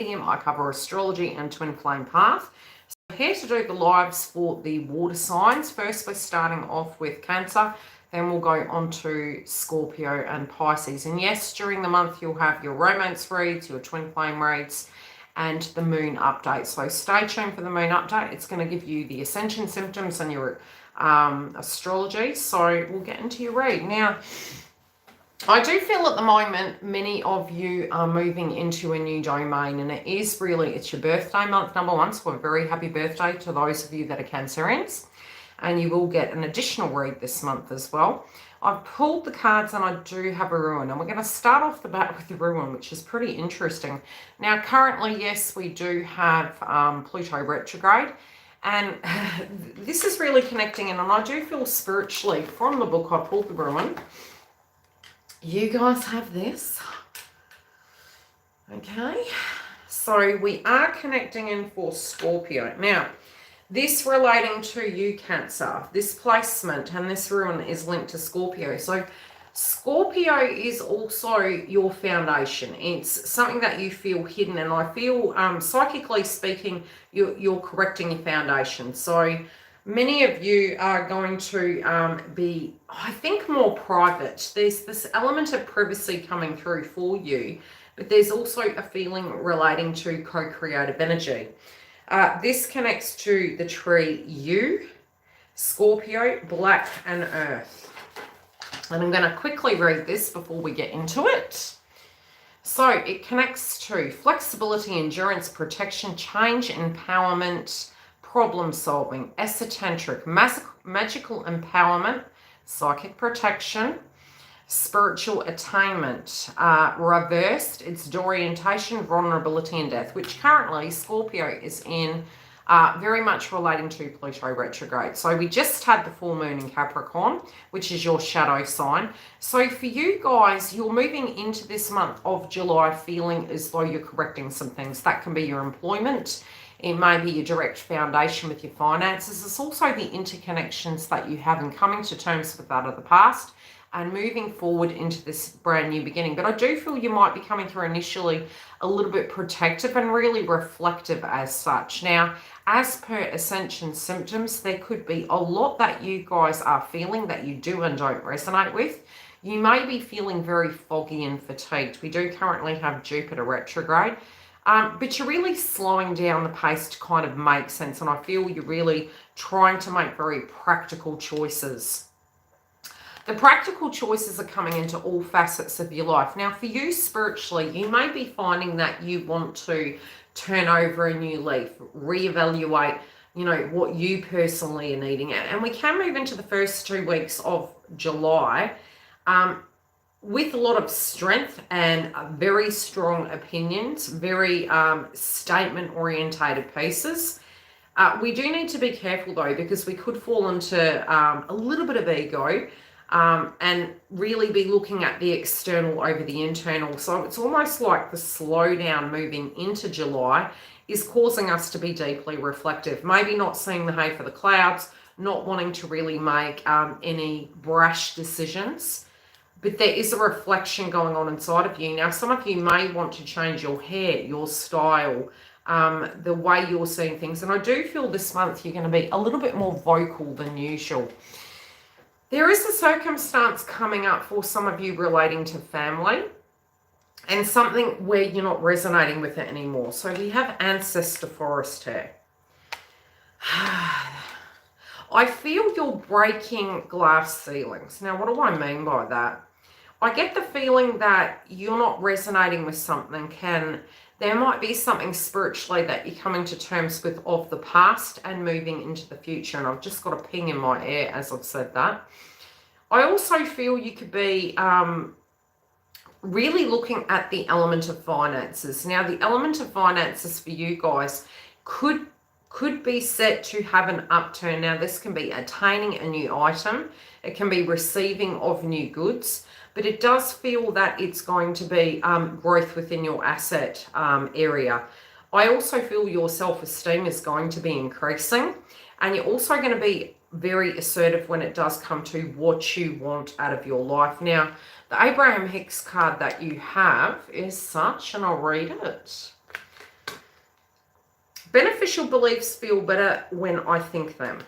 I cover astrology and twin flame path. So here to do the lives for the water signs. First, we're starting off with Cancer. Then we'll go on to Scorpio and Pisces. And yes, during the month, you'll have your romance reads, your twin flame reads, and the moon update. So stay tuned for the moon update. It's going to give you the ascension symptoms and your astrology. So we'll get into your read. Now, I do feel at the moment many of you are moving into a new domain, and it's your birthday month, number one, so a very happy birthday to those of you that are Cancerians, and you will get an additional read this month as well. I've pulled the cards and I do have a ruin, and we're going to start off the bat with the ruin, which is pretty interesting. Now, currently, yes, we do have Pluto retrograde, and this is really connecting in, and I do feel spiritually from the book I pulled the ruin. You guys have this, okay? So we are connecting in for Scorpio. Now, this relating to you, Cancer, this placement and this ruin is linked to Scorpio. So Scorpio is also your foundation. It's something that you feel hidden, and I feel, psychically speaking, you're correcting your foundation. So many of you are going to be, I think, more private. There's this element of privacy coming through for you, but there's also a feeling relating to co-creative energy. This connects to the tree you, Scorpio, Black, and Earth. And I'm going to quickly read this before we get into it. So it connects to flexibility, endurance, protection, change, empowerment, problem solving, esoteric, magical empowerment, psychic protection, spiritual attainment. Reversed, it's disorientation, vulnerability, and death, which currently Scorpio is in, very much relating to Pluto retrograde. So we just had the full moon in Capricorn, which is your shadow sign. So for you guys, you're moving into this month of July feeling as though you're correcting some things. That can be your employment. It may be your direct foundation with your finances. It's also the interconnections that you have and coming to terms with that of the past and moving forward into this brand new beginning. But I do feel you might be coming through initially a little bit protective and really reflective as such. Now, as per Ascension symptoms, there could be a lot that you guys are feeling that you do and don't resonate with. You may be feeling very foggy and fatigued. We do currently have Jupiter retrograde. But you're really slowing down the pace to kind of make sense. And I feel you're really trying to make very practical choices. The practical choices are coming into all facets of your life. Now, for you spiritually, you may be finding that you want to turn over a new leaf, reevaluate, what you personally are needing. And we can move into the first 2 weeks of July with a lot of strength and very strong opinions, very statement-orientated pieces. We do need to be careful, though, because we could fall into a little bit of ego and really be looking at the external over the internal. So it's almost like the slowdown moving into July is causing us to be deeply reflective. Maybe not seeing the hay for the clouds, not wanting to really make any brash decisions. But there is a reflection going on inside of you. Now, some of you may want to change your hair, your style, the way you're seeing things. And I do feel this month you're going to be a little bit more vocal than usual. There is a circumstance coming up for some of you relating to family and something where you're not resonating with it anymore. So we have Ancestor Forest here. I feel you're breaking glass ceilings. Now, what do I mean by that? I get the feeling that you're not resonating with something. There might be something spiritually that you're coming to terms with of the past and moving into the future. And I've just got a ping in my ear as I've said that. I also feel you could be really looking at the element of finances. Now, the element of finances for you guys could be set to have an upturn. Now, this can be attaining a new item. It can be receiving of new goods. But it does feel that it's going to be growth within your asset area. I also feel your self-esteem is going to be increasing. And you're also going to be very assertive when it does come to what you want out of your life. Now, the Abraham Hicks card that you have is such, and I'll read it. Beneficial beliefs feel better when I think them.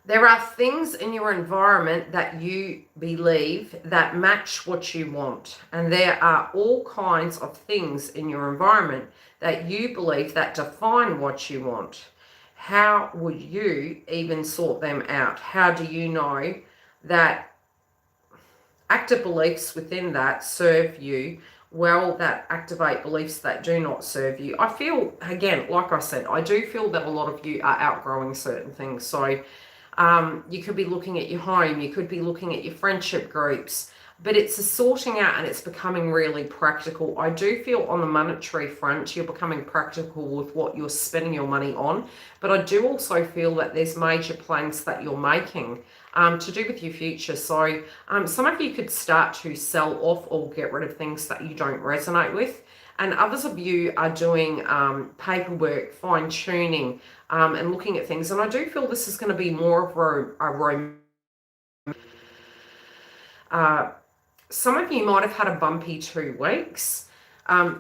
There are things in your environment that you believe that match what you want. And there are all kinds of things in your environment that you believe that define what you want. How would you even sort them out? How do you know that active beliefs within that serve you well, that activate beliefs that do not serve you? I feel, again, like I said, I do feel that a lot of you are outgrowing certain things. So you could be looking at your home, you could be looking at your friendship groups, but it's a sorting out and it's becoming really practical. I do feel on the monetary front, you're becoming practical with what you're spending your money on, but I do also feel that there's major plans that you're making to do with your future. So some of you could start to sell off or get rid of things that you don't resonate with. And others of you are doing paperwork, fine-tuning, and looking at things. And I do feel this is going to be more of some of you might have had a bumpy 2 weeks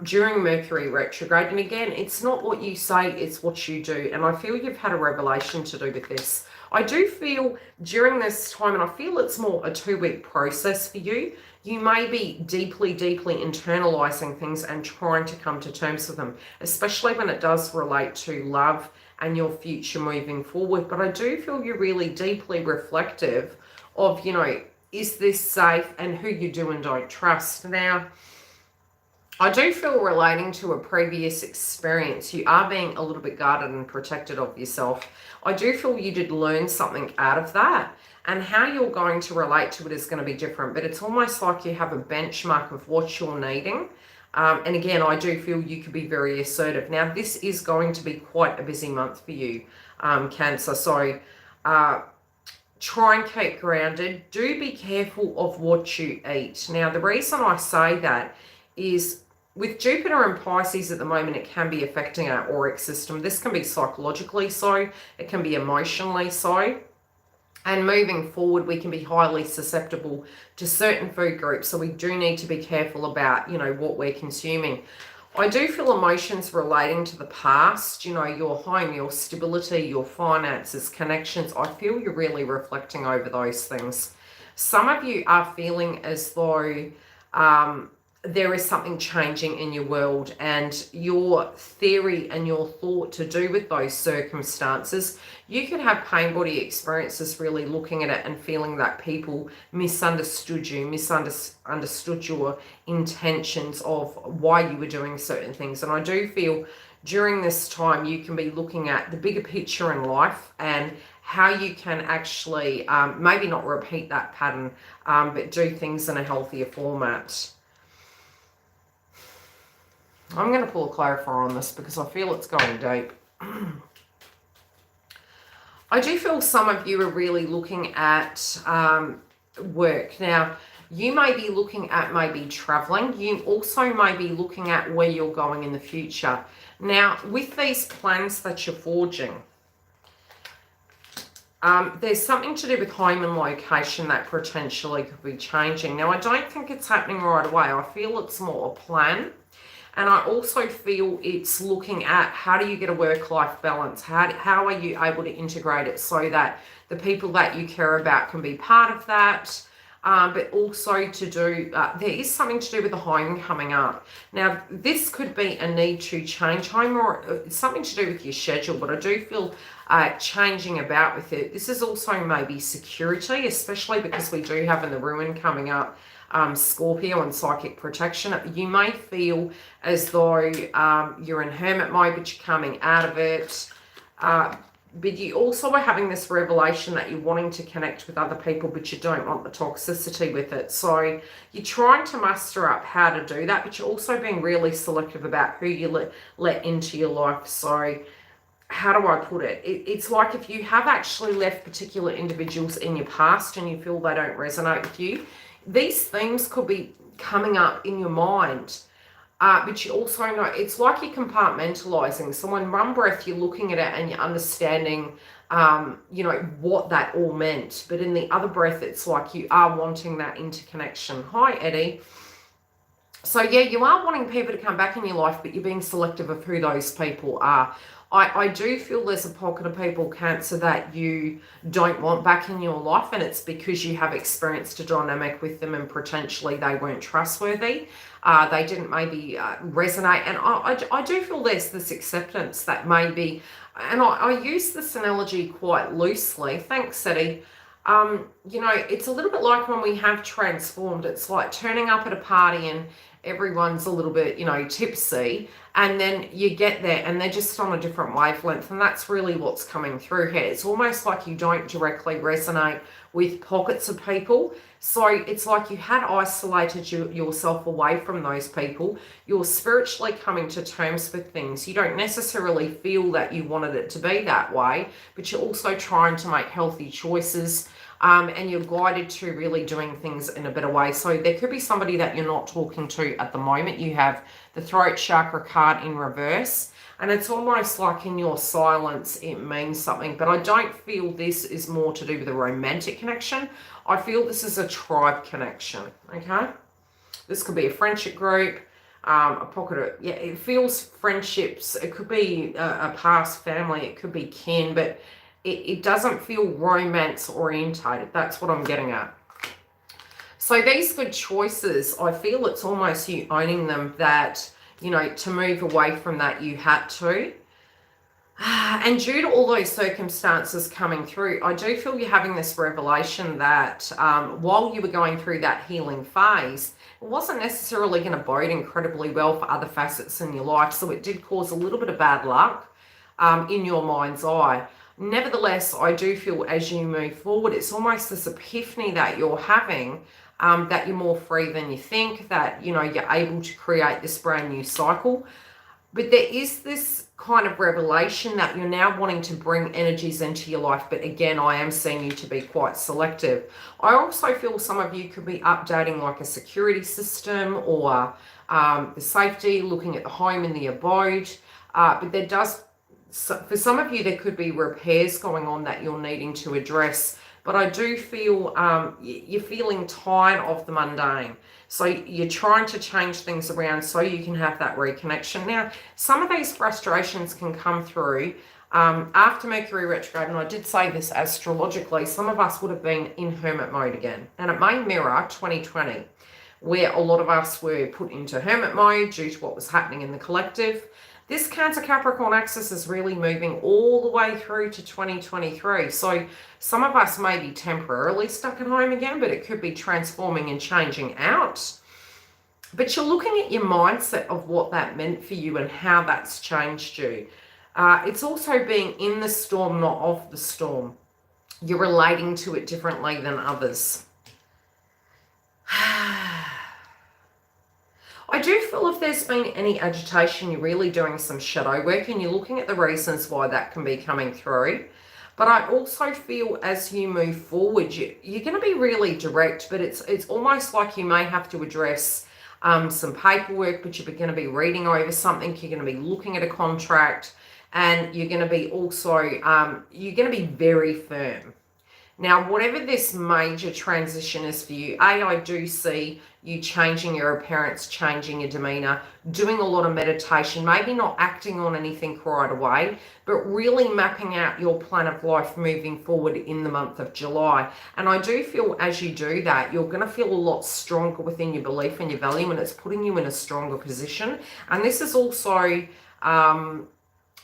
during Mercury retrograde. And again, it's not what you say, it's what you do. And I feel you've had a revelation to do with this. I do feel during this time, and I feel it's more a 2-week process for you, you may be deeply, deeply internalizing things and trying to come to terms with them, especially when it does relate to love and your future moving forward. But I do feel you're really deeply reflective of, you know, is this safe, and who you do and don't trust. Now, I do feel relating to a previous experience, you are being a little bit guarded and protected of yourself. I do feel you did learn something out of that, and how you're going to relate to it is going to be different, but it's almost like you have a benchmark of what you're needing. And again, I do feel you could be very assertive. Now, this is going to be quite a busy month for you, Cancer. So try and keep grounded. Do be careful of what you eat. Now, the reason I say that is with Jupiter and Pisces at the moment, it can be affecting our auric system. This can be psychologically so, it can be emotionally so. And moving forward, we can be highly susceptible to certain food groups. So we do need to be careful about, you know, what we're consuming. I do feel emotions relating to the past, you know, your home, your stability, your finances, connections. I feel you're really reflecting over those things. Some of you are feeling as though there is something changing in your world, and your theory and your thought to do with those circumstances, you could have pain body experiences really looking at it and feeling that people misunderstood you, misunderstood your intentions of why you were doing certain things. And I do feel during this time you can be looking at the bigger picture in life and how you can actually maybe not repeat that pattern, but do things in a healthier format. I'm going to pull a clarifier on this because I feel it's going deep. I do feel some of you are really looking at work. Now, you may be looking at maybe traveling. You also may be looking at where you're going in the future. Now, with these plans that you're forging, there's something to do with home and location that potentially could be changing. Now, I don't think it's happening right away. I feel it's more a plan. And I also feel it's looking at how do you get a work-life balance? How are you able to integrate it so that the people that you care about can be part of that? But also to do, there is something to do with the home coming up. Now, this could be a need to change home, or something to do with your schedule, but I do feel changing about with it. This is also maybe security, especially because we do have in the ruin coming up Scorpio and psychic protection. You may feel as though you're in hermit mode, but you're coming out of it. But you also are having this revelation that you're wanting to connect with other people, but you don't want the toxicity with it. So you're trying to muster up how to do that, but you're also being really selective about who you let into your life. So how do I put it? It's like if you have actually left particular individuals in your past and you feel they don't resonate with you, these themes could be coming up in your mind. But you also know, it's like you're compartmentalizing. So in one breath, you're looking at it and you're understanding, you know, what that all meant. But in the other breath, it's like you are wanting that interconnection. Hi, Eddie. So yeah, you are wanting people to come back in your life, but you're being selective of who those people are. I do feel there's a pocket of people, Cancer, that you don't want back in your life, and it's because you have experienced a dynamic with them and potentially they weren't trustworthy. They didn't maybe resonate. And I do feel there's this acceptance that maybe, and I use this analogy quite loosely. Thanks, Seti. It's a little bit like when we have transformed. It's like turning up at a party and everyone's a little bit, tipsy, and then you get there and they're just on a different wavelength, and that's really what's coming through here. It's almost like you don't directly resonate with pockets of people. So it's like you had isolated yourself away from those people. You're spiritually coming to terms with things. You don't necessarily feel that you wanted it to be that way, but you're also trying to make healthy choices. And you're guided to really doing things in a better way. So there could be somebody that you're not talking to at the moment. You have the throat chakra card in reverse, and it's almost like in your silence it means something, but I don't feel this is more to do with a romantic connection. I feel this is a tribe connection, okay? This could be a friendship group, a pocket of, yeah, it feels friendships. It could be a past family, it could be kin, but it doesn't feel romance orientated. That's what I'm getting at. So these good choices, I feel it's almost you owning them, that, to move away from that you had to. And due to all those circumstances coming through, I do feel you're having this revelation that while you were going through that healing phase, it wasn't necessarily going to bode incredibly well for other facets in your life. So it did cause a little bit of bad luck in your mind's eye. Nevertheless, I do feel as you move forward, it's almost this epiphany that you're having, that you're more free than you think, that, you're able to create this brand new cycle. But there is this kind of revelation that you're now wanting to bring energies into your life. But again, I am seeing you to be quite selective. I also feel some of you could be updating like a security system or the safety, looking at the home and the abode. But there does, for some of you, there could be repairs going on that you're needing to address. But I do feel you're feeling tired of the mundane. So you're trying to change things around so you can have that reconnection. Now, some of these frustrations can come through after Mercury retrograde, and I did say this astrologically, some of us would have been in hermit mode again. And it may mirror 2020, where a lot of us were put into hermit mode due to what was happening in the collective. This Cancer Capricorn axis is really moving all the way through to 2023. So some of us may be temporarily stuck at home again, but it could be transforming and changing out. But you're looking at your mindset of what that meant for you and how that's changed you. It's also being in the storm, not of the storm. You're relating to it differently than others. I do feel if there's been any agitation, you're really doing some shadow work and you're looking at the reasons why that can be coming through. But I also feel as you move forward, you're going to be really direct, but it's almost like you may have to address some paperwork, but you're going to be reading over something, you're going to be looking at a contract, and you're going to be also, you're going to be very firm. Now, whatever this major transition is for you, I do see you changing your appearance, changing your demeanor, doing a lot of meditation, maybe not acting on anything right away, but really mapping out your plan of life moving forward in the month of July. And I do feel as you do that, you're going to feel a lot stronger within your belief and your value, and it's putting you in a stronger position. And this is also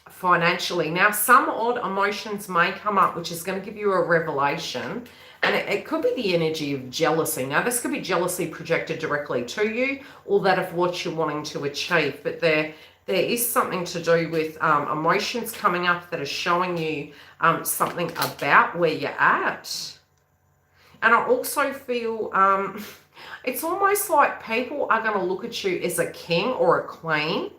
financially. Now, some odd emotions may come up, which is going to give you a revelation, and it could be the energy of jealousy. Now, this could be jealousy projected directly to you, or that of what you're wanting to achieve, but there is something to do with emotions coming up that are showing you something about where you're at. And I also feel it's almost like people are going to look at you as a king or a queen,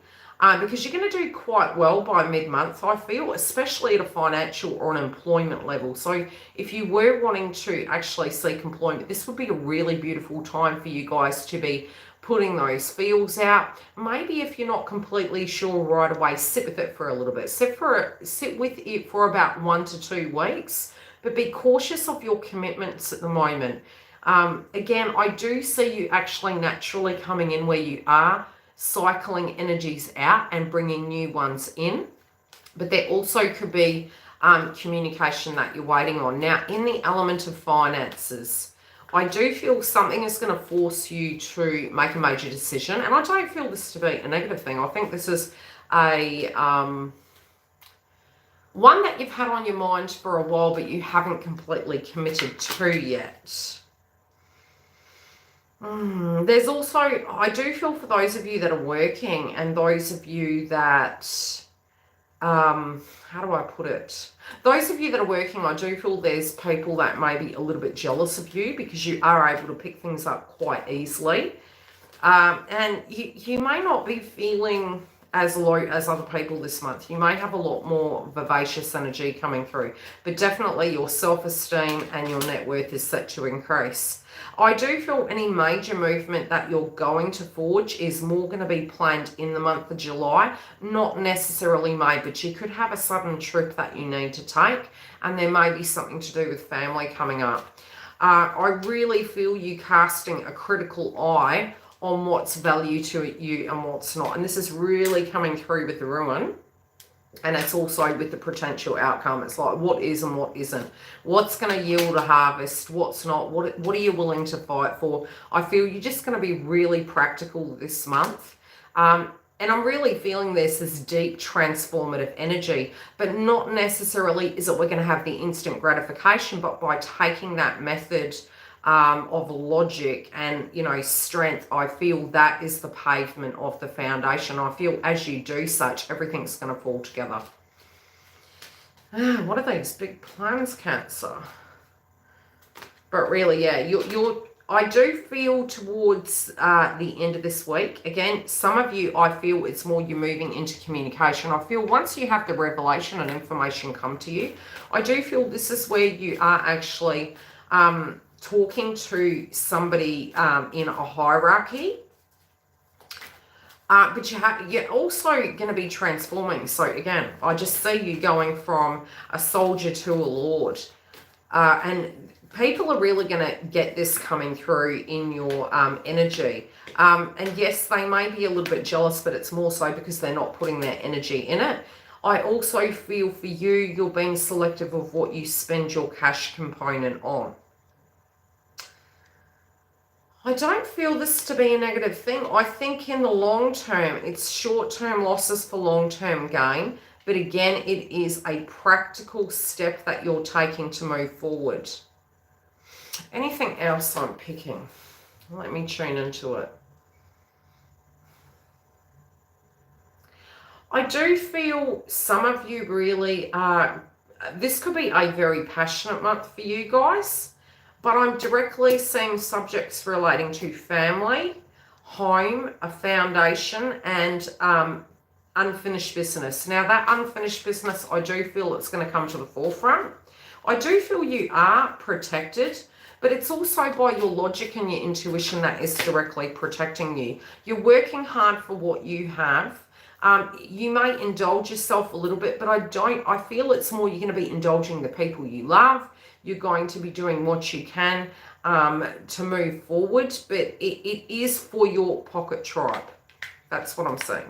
because you're going to do quite well by mid-month, I feel, especially at a financial or an employment level. So if you were wanting to actually seek employment, this would be a really beautiful time for you guys to be putting those feels out. Maybe if you're not completely sure right away, sit with it for a little bit. Sit with it for about 1 to 2 weeks, but be cautious of your commitments at the moment. Again, I do see you actually naturally coming in where you are, cycling energies out and bringing new ones in. But there also could be communication that you're waiting on. Now, in the element of finances, I do feel something is going to force you to make a major decision. And I don't feel this to be a negative thing. I think this is a one that you've had on your mind for a while, but you haven't completely committed to yet. There's also, I do feel for those of you that are working and those of you that, how do I put it? Those of you that are working, I do feel there's people that may be a little bit jealous of you because you are able to pick things up quite easily. And you may not be feeling as low as other people this month. You may have a lot more vivacious energy coming through, but definitely your self-esteem and your net worth is set to increase. I do feel any major movement that you're going to forge is more going to be planned in the month of July, not necessarily May, but you could have a sudden trip that you need to take, and there may be something to do with family coming up. I really feel you casting a critical eye on what's value to you and what's not. And this is really coming through with the ruin. And it's also with the potential outcome. It's like what is and what isn't. What's going to yield a harvest? What's not? What are you willing to fight for? I feel you're just going to be really practical this month. And I'm really feeling this as deep transformative energy, but not necessarily is that we're going to have the instant gratification, but by taking that method of logic and, you know, strength, I feel that is the pavement of the foundation. I feel as you do such, everything's going to fall together. What are these big plans, Cancer? But really, yeah, I do feel towards the end of this week, again, some of you, I feel it's more you're moving into communication. I feel once you have the revelation and information come to you, I do feel this is where you are actually talking to somebody in a hierarchy, but you're also going to be transforming. So again, I just see you going from a soldier to a lord, and people are really going to get this coming through in your energy. And yes, they may be a little bit jealous, but it's more so because they're not putting their energy in it. I also feel for you, you're being selective of what you spend your cash component on. I don't feel this to be a negative thing. I think in the long term, it's short-term losses for long-term gain. But again, it is a practical step that you're taking to move forward. Anything else I'm picking? Let me tune into it. I do feel some of you really are, this could be a very passionate month for you guys. But I'm directly seeing subjects relating to family, home, a foundation, and unfinished business. Now, that unfinished business, I do feel it's going to come to the forefront. I do feel you are protected, but it's also by your logic and your intuition that is directly protecting you. You're working hard for what you have. You may indulge yourself a little bit, but I feel it's more you're going to be indulging the people you love. You're going to be doing what you can to move forward, but it is for your pocket tribe. That's what I'm saying.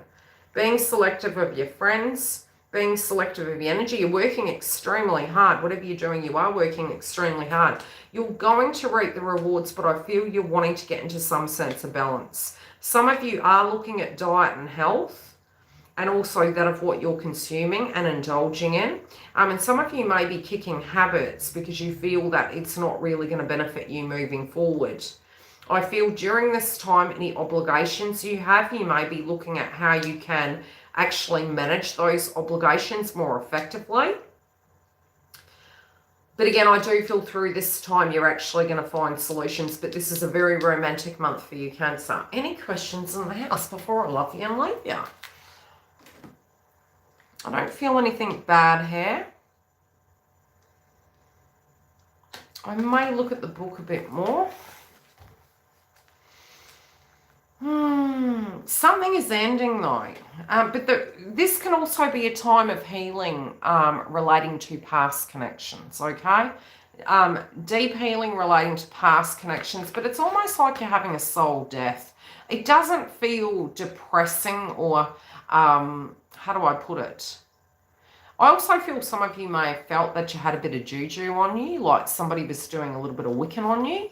Being selective of your friends, being selective of your energy. You're working extremely hard. Whatever you're doing, you are working extremely hard. You're going to reap the rewards, but I feel you're wanting to get into some sense of balance. Some of you are looking at diet and health, and also that of what you're consuming and indulging in. And some of you may be kicking habits because you feel that it's not really going to benefit you moving forward. I feel during this time, any obligations you have, you may be looking at how you can actually manage those obligations more effectively. But again, I do feel through this time, you're actually going to find solutions, but this is a very romantic month for you, Cancer. Any questions in the house before I love you and leave you? I don't feel anything bad here. I may look at the book a bit more. Something is ending though. But this can also be a time of healing relating to past connections, okay? deep healing relating to past connections, but it's almost like you're having a soul death. It doesn't feel depressing or, how do I put it? I also feel some of you may have felt that you had a bit of juju on you, like somebody was doing a little bit of Wiccan on you.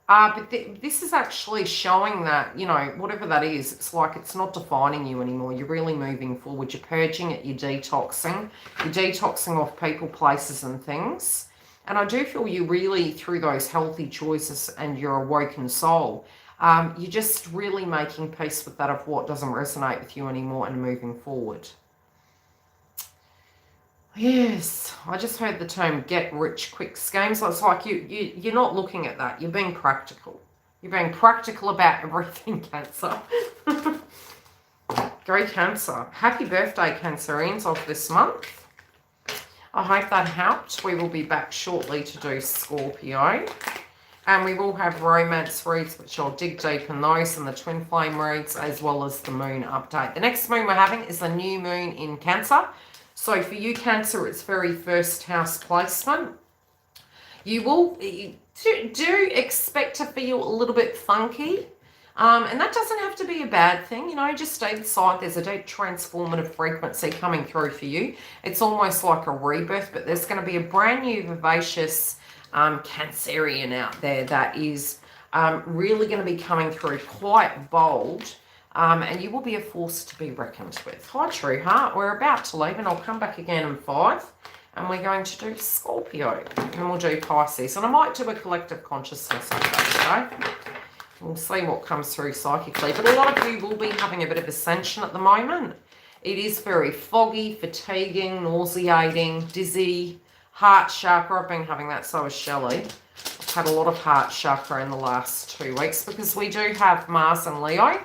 But this is actually showing that, you know, whatever that is, it's like it's not defining you anymore. You're really moving forward. You're purging it. You're detoxing. You're detoxing off people, places, and things. And I do feel you really, through those healthy choices and your awoken soul, you're just really making peace with that of what doesn't resonate with you anymore and moving forward. Yes, I just heard the term get rich quick schemes. So it's like you're not looking at that. You're being practical. You're being practical about everything, Cancer. Go Cancer. Happy birthday, Cancerians, of this month. I hope that helped. We will be back shortly to do Scorpio. And we will have romance reads, which I'll dig deep in those, and the twin flame reads, as well as the moon update. The next moon we're having is the new moon in Cancer. So for you, Cancer, it's very first house placement. You will do expect to feel a little bit funky. And that doesn't have to be a bad thing. You know, just stay inside. There's a deep transformative frequency coming through for you. It's almost like a rebirth, but there's going to be a brand new vivacious Cancerian out there that is really going to be coming through quite bold. And you will be a force to be reckoned with. Hi, True Heart. We're about to leave, and I'll come back again in 5. And we're going to do Scorpio. And we'll do Pisces. And I might do a collective consciousness of that today. We'll see what comes through psychically. But a lot of you will be having a bit of ascension at the moment. It is very foggy, fatiguing, nauseating, dizzy. Heart chakra. I've been having that, so has Shelley. I've had a lot of heart chakra in the last 2 weeks because we do have Mars and Leo.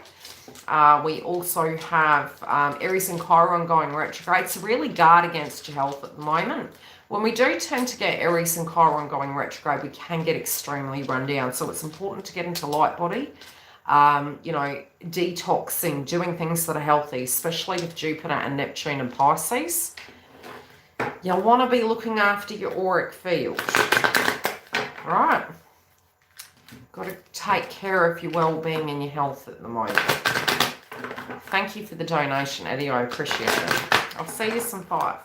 We also have Aries and Chiron going retrograde, so really guard against your health at the moment. When we do tend to get Aries and Chiron going retrograde, we can get extremely run down, so it's important to get into light body, you know, detoxing, doing things that are healthy, especially with Jupiter and Neptune and Pisces. You'll want to be looking after your auric field. All right. Got to take care of your well-being and your health at the moment. Thank you for the donation, Eddie. I appreciate it. I'll see you some 5.